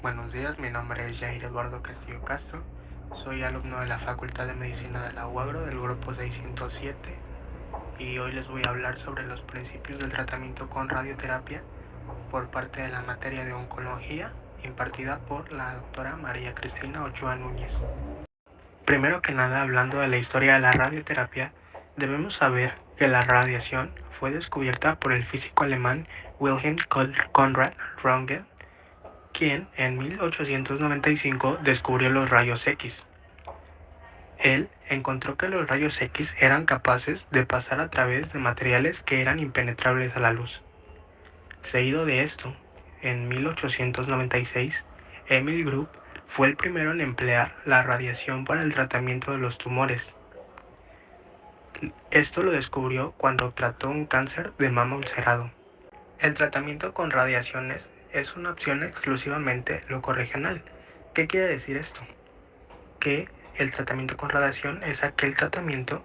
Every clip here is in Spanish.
Buenos días, mi nombre es Jair Eduardo Castillo Castro, soy alumno de la Facultad de Medicina de la UAGRO del grupo 607 y hoy les voy a hablar sobre los principios del tratamiento con radioterapia por parte de la materia de oncología impartida por la doctora María Cristina Ochoa Núñez. Primero que nada, hablando de la historia de la radioterapia, debemos saber que la radiación fue descubierta por el físico alemán Wilhelm Conrad Röntgen, quien en 1895 descubrió los rayos X. Él encontró que los rayos X eran capaces de pasar a través de materiales que eran impenetrables a la luz. Seguido de esto, en 1896, Emil Group fue el primero en emplear la radiación para el tratamiento de los tumores. Esto lo descubrió cuando trató un cáncer de mama ulcerado. El tratamiento con radiaciones es una opción exclusivamente locorregional. ¿Qué quiere decir esto? Que el tratamiento con radiación es aquel tratamiento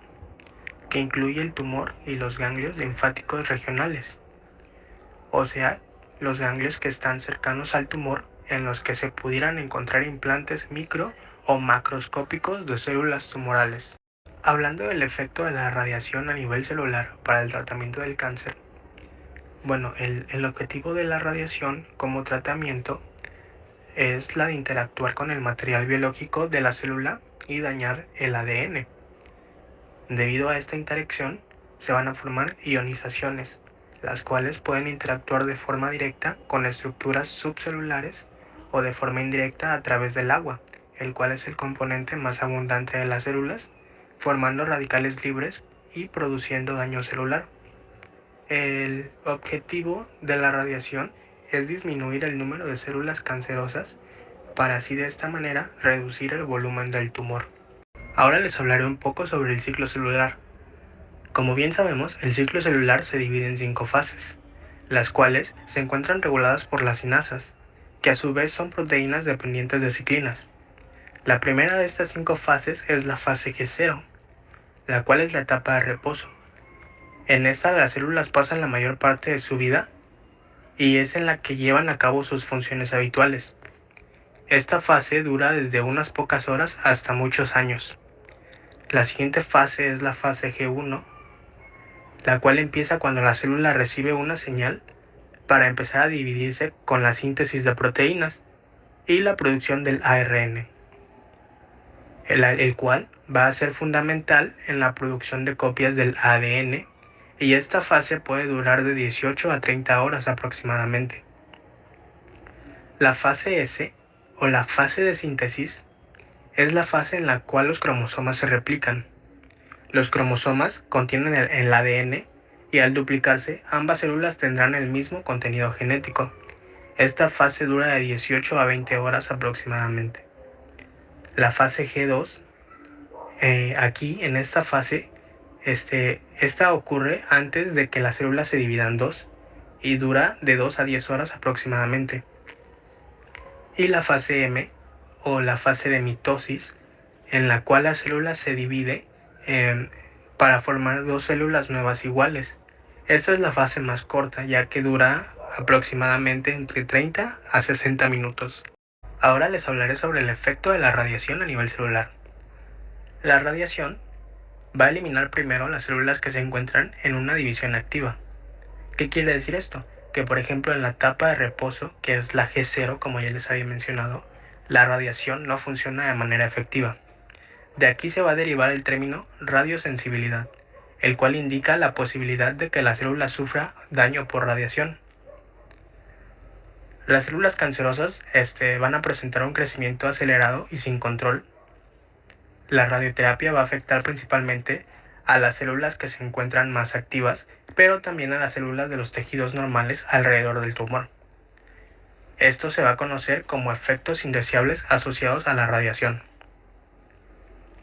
que incluye el tumor y los ganglios linfáticos regionales, o sea, los ganglios que están cercanos al tumor en los que se pudieran encontrar implantes micro o macroscópicos de células tumorales. Hablando del efecto de la radiación a nivel celular para el tratamiento del cáncer, el objetivo de la radiación como tratamiento es la de interactuar con el material biológico de la célula y dañar el ADN. Debido a esta interacción, se van a formar ionizaciones, las cuales pueden interactuar de forma directa con estructuras subcelulares o de forma indirecta a través del agua, el cual es el componente más abundante de las células, formando radicales libres y produciendo daño celular. El objetivo de la radiación es disminuir el número de células cancerosas para así de esta manera reducir el volumen del tumor. Ahora les hablaré un poco sobre el ciclo celular. Como bien sabemos, el ciclo celular se divide en 5 fases, las cuales se encuentran reguladas por las cinasas, que a su vez son proteínas dependientes de ciclinas. La primera de estas 5 fases es la fase G0, la cual es la etapa de reposo. En esta las células pasan la mayor parte de su vida y es en la que llevan a cabo sus funciones habituales. Esta fase dura desde unas pocas horas hasta muchos años. La siguiente fase es la fase G1, la cual empieza cuando la célula recibe una señal para empezar a dividirse con la síntesis de proteínas y la producción del ARN, el cual va a ser fundamental en la producción de copias del ADN, y esta fase puede durar de 18 a 30 horas aproximadamente. La fase S, o la fase de síntesis, es la fase en la cual los cromosomas se replican. Los cromosomas contienen el ADN y al duplicarse ambas células tendrán el mismo contenido genético. Esta fase dura de 18 a 20 horas aproximadamente. La fase G2, aquí en esta fase, esta ocurre antes de que la célula se divida en dos y dura de 2 a 10 horas aproximadamente. Y la fase M, o la fase de mitosis, en la cual la célula se divide para formar dos células nuevas iguales. Esta es la fase más corta, ya que dura aproximadamente entre 30 a 60 minutos. Ahora les hablaré sobre el efecto de la radiación a nivel celular. La radiación va a eliminar primero las células que se encuentran en una división activa. ¿Qué quiere decir esto? Que por ejemplo en la etapa de reposo, que es la G0 como ya les había mencionado, la radiación no funciona de manera efectiva. De aquí se va a derivar el término radiosensibilidad, el cual indica la posibilidad de que la célula sufra daño por radiación. Las células cancerosas van a presentar un crecimiento acelerado y sin control. La radioterapia va a afectar principalmente a las células que se encuentran más activas, pero también a las células de los tejidos normales alrededor del tumor. Esto se va a conocer como efectos indeseables asociados a la radiación.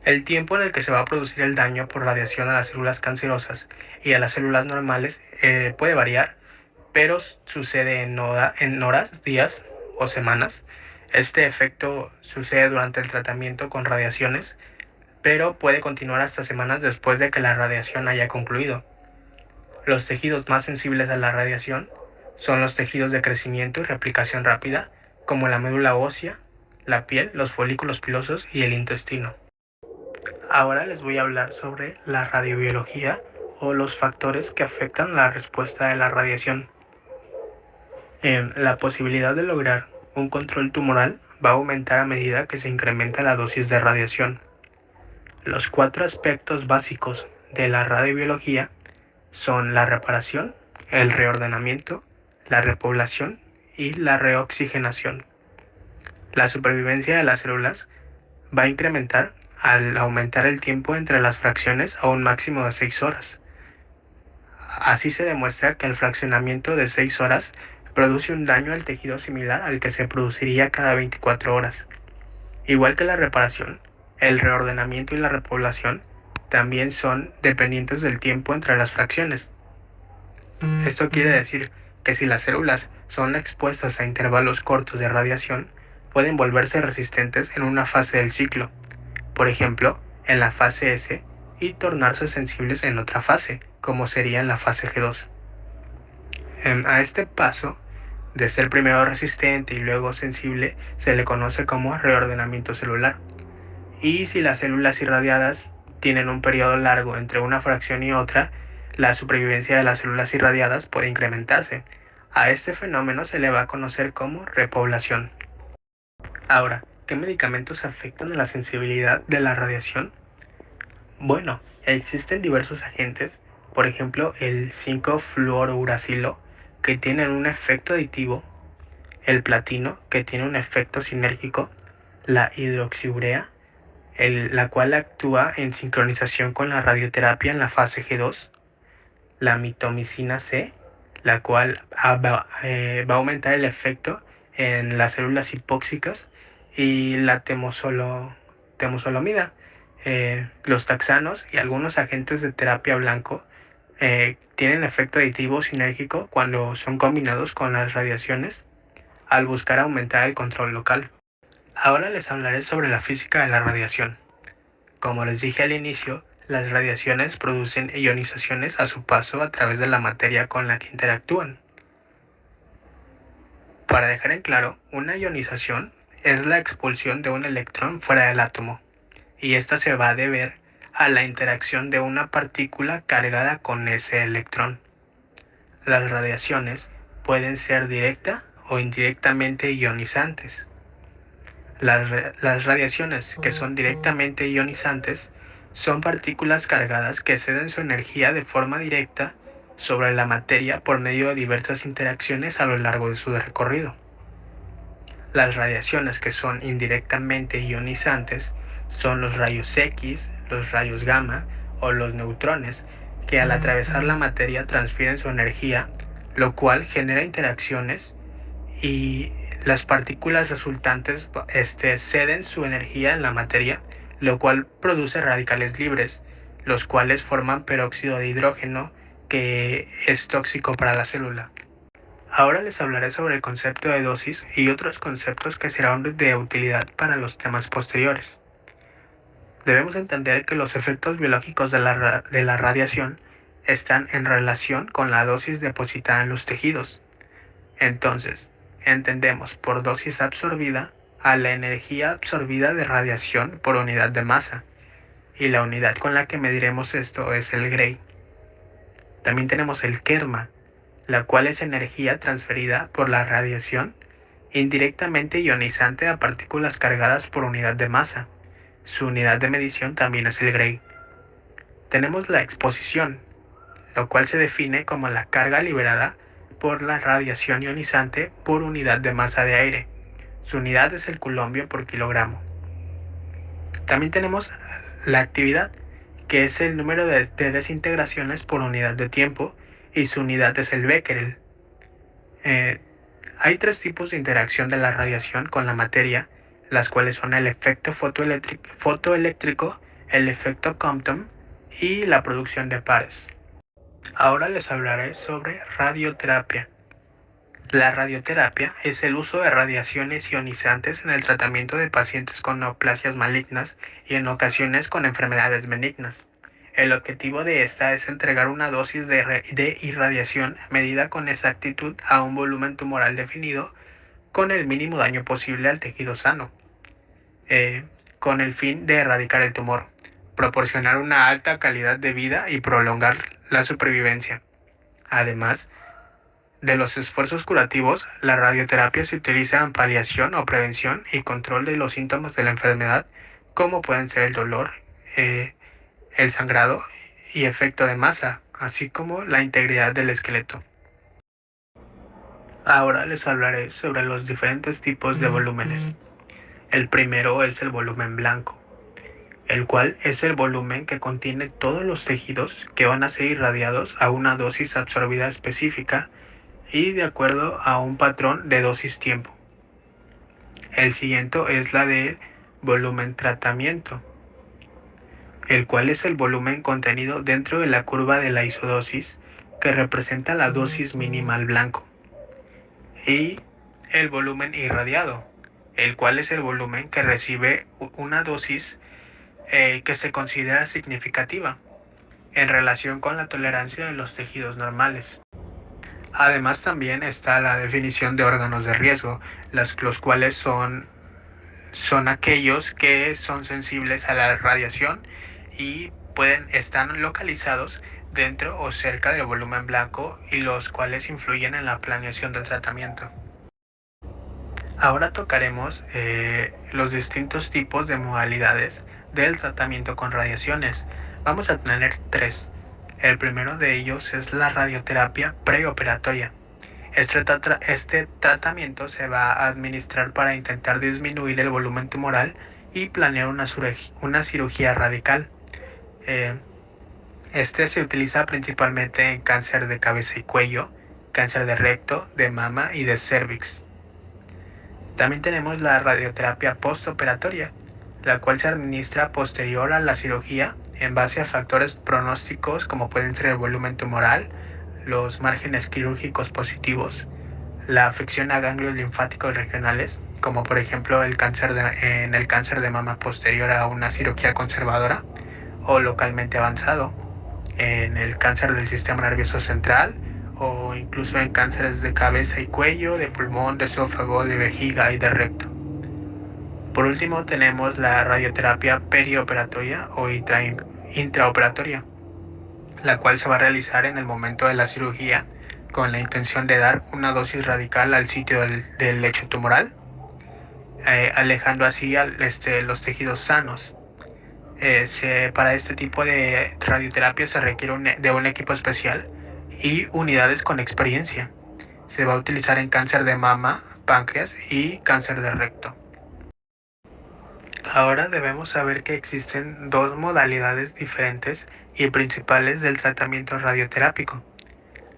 El tiempo en el que se va a producir el daño por radiación a las células cancerosas y a las células normales puede variar, pero sucede en horas, días o semanas. Este efecto sucede durante el tratamiento con radiaciones, pero puede continuar hasta semanas después de que la radiación haya concluido. Los tejidos más sensibles a la radiación son los tejidos de crecimiento y replicación rápida, como la médula ósea, la piel, los folículos pilosos y el intestino. Ahora les voy a hablar sobre la radiobiología o los factores que afectan la respuesta de la radiación. La posibilidad de lograr un control tumoral va a aumentar a medida que se incrementa la dosis de radiación. Los 4 aspectos básicos de la radiobiología son la reparación, el reordenamiento, la repoblación y la reoxigenación. La supervivencia de las células va a incrementar al aumentar el tiempo entre las fracciones a un máximo de 6 horas. Así se demuestra que el fraccionamiento de 6 horas produce un daño al tejido similar al que se produciría cada 24 horas. Igual que la reparación, el reordenamiento y la repoblación también son dependientes del tiempo entre las fracciones. Esto quiere decir que si las células son expuestas a intervalos cortos de radiación, pueden volverse resistentes en una fase del ciclo, por ejemplo, en la fase S, y tornarse sensibles en otra fase, como sería en la fase G2. A este paso, de ser primero resistente y luego sensible, se le conoce como reordenamiento celular. Y si las células irradiadas tienen un periodo largo entre una fracción y otra, la supervivencia de las células irradiadas puede incrementarse. A este fenómeno se le va a conocer como repoblación. Ahora, ¿qué medicamentos afectan a la sensibilidad de la radiación? Bueno, existen diversos agentes, por ejemplo el 5-fluorouracilo, que tienen un efecto aditivo, el platino, que tiene un efecto sinérgico, la hidroxiurea, la cual actúa en sincronización con la radioterapia en la fase G2, la mitomicina C, la cual va a aumentar el efecto en las células hipóxicas, y la temozolomida. Los taxanos y algunos agentes de terapia blanco tienen efecto aditivo sinérgico cuando son combinados con las radiaciones al buscar aumentar el control local. Ahora les hablaré sobre la física de la radiación. Como les dije al inicio, las radiaciones producen ionizaciones a su paso a través de la materia con la que interactúan. Para dejar en claro, una ionización es la expulsión de un electrón fuera del átomo, y esta se va a deber a la interacción de una partícula cargada con ese electrón. Las radiaciones pueden ser directa o indirectamente ionizantes. Las radiaciones que son directamente ionizantes son partículas cargadas que ceden su energía de forma directa sobre la materia por medio de diversas interacciones a lo largo de su recorrido. Las radiaciones que son indirectamente ionizantes son los rayos X, los rayos gamma o los neutrones, que al atravesar la materia transfieren su energía, lo cual genera interacciones, y las partículas resultantes ceden su energía en la materia, lo cual produce radicales libres, los cuales forman peróxido de hidrógeno, que es tóxico para la célula. Ahora les hablaré sobre el concepto de dosis y otros conceptos que serán de utilidad para los temas posteriores. Debemos entender que los efectos biológicos de la radiación están en relación con la dosis depositada en los tejidos. Entonces, entendemos por dosis absorbida a la energía absorbida de radiación por unidad de masa, y la unidad con la que mediremos esto es el Gray. También tenemos el kerma, la cual es energía transferida por la radiación indirectamente ionizante a partículas cargadas por unidad de masa. Su unidad de medición también es el Gray. Tenemos la exposición, lo cual se define como la carga liberada por la radiación ionizante por unidad de masa de aire. Su unidad es el coulombio por kilogramo. También tenemos la actividad, que es el número de desintegraciones por unidad de tiempo, y su unidad es el becquerel. Hay 3 tipos de interacción de la radiación con la materia, las cuales son el efecto fotoeléctrico, el efecto Compton y la producción de pares. Ahora les hablaré sobre radioterapia. La radioterapia es el uso de radiaciones ionizantes en el tratamiento de pacientes con neoplasias malignas y en ocasiones con enfermedades benignas. El objetivo de esta es entregar una dosis de irradiación medida con exactitud a un volumen tumoral definido con el mínimo daño posible al tejido sano, con el fin de erradicar el tumor, proporcionar una alta calidad de vida y prolongar la supervivencia. Además de los esfuerzos curativos, la radioterapia se utiliza en paliación o prevención y control de los síntomas de la enfermedad, como pueden ser el dolor, el sangrado y efecto de masa, así como la integridad del esqueleto. Ahora les hablaré sobre los diferentes tipos de volúmenes. El primero es el volumen blanco, el cual es el volumen que contiene todos los tejidos que van a ser irradiados a una dosis absorbida específica y de acuerdo a un patrón de dosis-tiempo. El siguiente es la de volumen tratamiento, el cual es el volumen contenido dentro de la curva de la isodosis que representa la dosis mínima al blanco. Y el volumen irradiado, el cual es el volumen que recibe una dosis que se considera significativa en relación con la tolerancia de los tejidos normales. Además también está la definición de órganos de riesgo, los cuales son aquellos que son sensibles a la radiación y están localizados dentro o cerca del volumen blanco y los cuales influyen en la planeación del tratamiento. Ahora tocaremos los distintos tipos de modalidades del tratamiento con radiaciones. Vamos a tener 3. El primero de ellos es la radioterapia preoperatoria. Este tratamiento se va a administrar para intentar disminuir el volumen tumoral y planear una cirugía radical. Este se utiliza principalmente en cáncer de cabeza y cuello, cáncer de recto, de mama y de cervix. También tenemos la radioterapia postoperatoria, la cual se administra posterior a la cirugía en base a factores pronósticos como pueden ser el volumen tumoral, los márgenes quirúrgicos positivos, la afección a ganglios linfáticos regionales, como por ejemplo en el cáncer de mama posterior a una cirugía conservadora o localmente avanzado, en el cáncer del sistema nervioso central o incluso en cánceres de cabeza y cuello, de pulmón, de esófago, de vejiga y de recto. Por último tenemos la radioterapia perioperatoria o intraoperatoria, la cual se va a realizar en el momento de la cirugía con la intención de dar una dosis radical al sitio del lecho tumoral, alejando así los tejidos sanos. Para este tipo de radioterapia se requiere de un equipo especial y unidades con experiencia. Se va a utilizar en cáncer de mama, páncreas y cáncer de recto. Ahora debemos saber que existen 2 modalidades diferentes y principales del tratamiento radioterápico.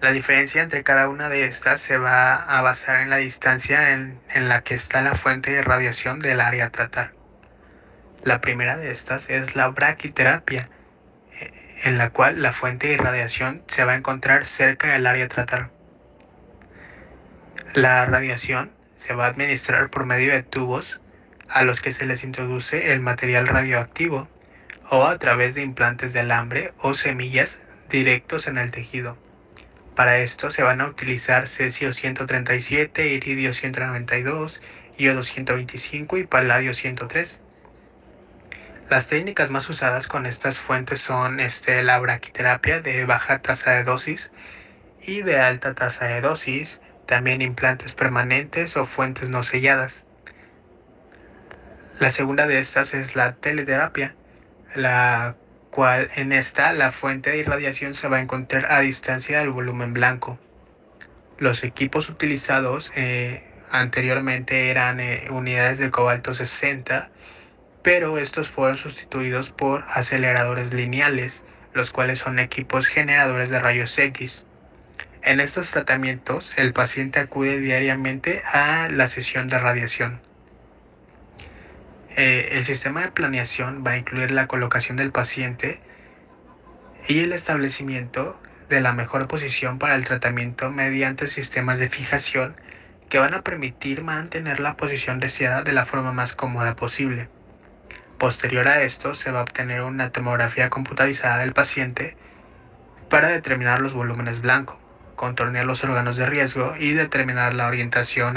La diferencia entre cada una de estas se va a basar en la distancia en la que está la fuente de radiación del área a tratar. La primera de estas es la braquiterapia, en la cual la fuente de irradiación se va a encontrar cerca del área a tratar. La radiación se va a administrar por medio de tubos a los que se les introduce el material radioactivo o a través de implantes de alambre o semillas directos en el tejido. Para esto se van a utilizar cesio-137, iridio-192, iodo-125 y paladio-103. Las técnicas más usadas con estas fuentes son la braquiterapia de baja tasa de dosis y de alta tasa de dosis, también implantes permanentes o fuentes no selladas. La segunda de estas es la teleterapia, la cual en esta la fuente de irradiación se va a encontrar a distancia del volumen blanco. Los equipos utilizados anteriormente eran unidades de cobalto 60, pero estos fueron sustituidos por aceleradores lineales, los cuales son equipos generadores de rayos X. En estos tratamientos, el paciente acude diariamente a la sesión de radiación. El sistema de planeación va a incluir la colocación del paciente y el establecimiento de la mejor posición para el tratamiento mediante sistemas de fijación que van a permitir mantener la posición deseada de la forma más cómoda posible. Posterior a esto, se va a obtener una tomografía computarizada del paciente para determinar los volúmenes blancos. contornear los órganos de riesgo y determinar la orientación,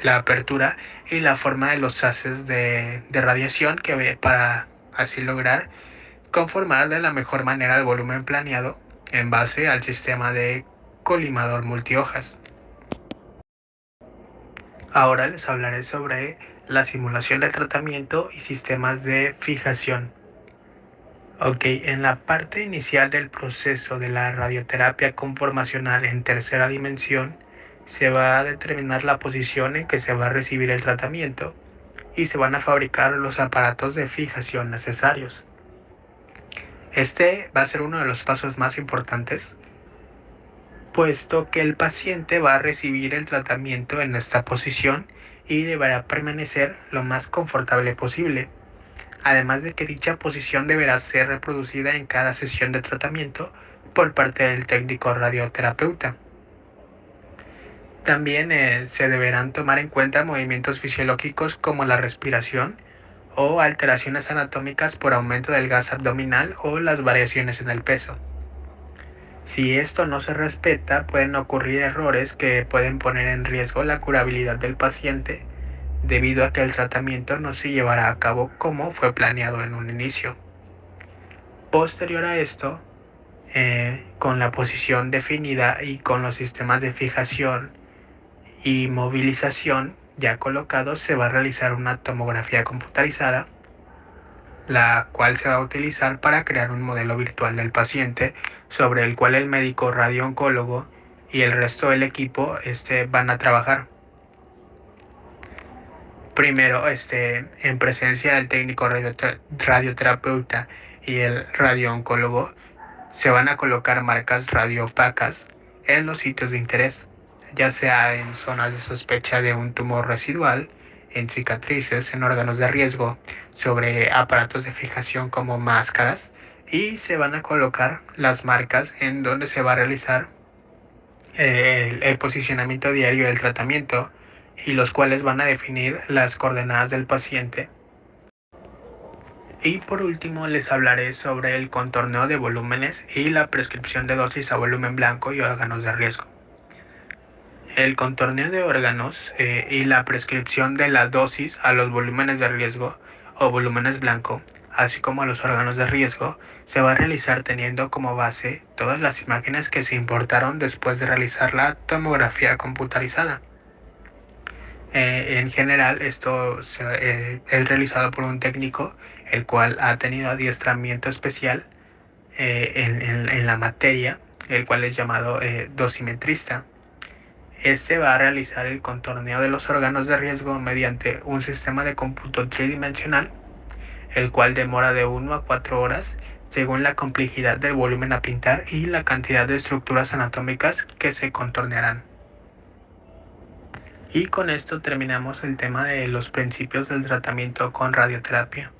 la apertura y la forma de los haces de radiación para así lograr conformar de la mejor manera el volumen planeado en base al sistema de colimador multihojas. Ahora les hablaré sobre la simulación de tratamiento y sistemas de fijación. En la parte inicial del proceso de la radioterapia conformacional en tercera dimensión, se va a determinar la posición en que se va a recibir el tratamiento y se van a fabricar los aparatos de fijación necesarios. Este va a ser uno de los pasos más importantes, puesto que el paciente va a recibir el tratamiento en esta posición y deberá permanecer lo más confortable posible. Además de que dicha posición deberá ser reproducida en cada sesión de tratamiento por parte del técnico radioterapeuta. También se deberán tomar en cuenta movimientos fisiológicos como la respiración o alteraciones anatómicas por aumento del gas abdominal o las variaciones en el peso. Si esto no se respeta, pueden ocurrir errores que pueden poner en riesgo la curabilidad del paciente debido a que el tratamiento no se llevará a cabo como fue planeado en un inicio. Posterior a esto, con la posición definida y con los sistemas de fijación y movilización ya colocados, se va a realizar una tomografía computarizada, la cual se va a utilizar para crear un modelo virtual del paciente sobre el cual el médico radiooncólogo y el resto del equipo van a trabajar. Primero, en presencia del técnico radioterapeuta y el radiooncólogo, se van a colocar marcas radioopacas en los sitios de interés, ya sea en zonas de sospecha de un tumor residual, en cicatrices, en órganos de riesgo, sobre aparatos de fijación como máscaras, y se van a colocar las marcas en donde se va a realizar el posicionamiento diario del tratamiento, y los cuales van a definir las coordenadas del paciente. Y por último les hablaré sobre el contorneo de volúmenes y la prescripción de dosis a volumen blanco y órganos de riesgo. El contorneo de órganos y la prescripción de la dosis a los volúmenes de riesgo o volúmenes blanco, así como a los órganos de riesgo, se va a realizar teniendo como base todas las imágenes que se importaron después de realizar la tomografía computarizada. En general, esto es realizado por un técnico, el cual ha tenido adiestramiento especial en la materia, el cual es llamado dosimetrista. Este va a realizar el contorneo de los órganos de riesgo mediante un sistema de cómputo tridimensional, el cual demora de 1 a 4 horas según la complejidad del volumen a pintar y la cantidad de estructuras anatómicas que se contornearán. Y con esto terminamos el tema de los principios del tratamiento con radioterapia.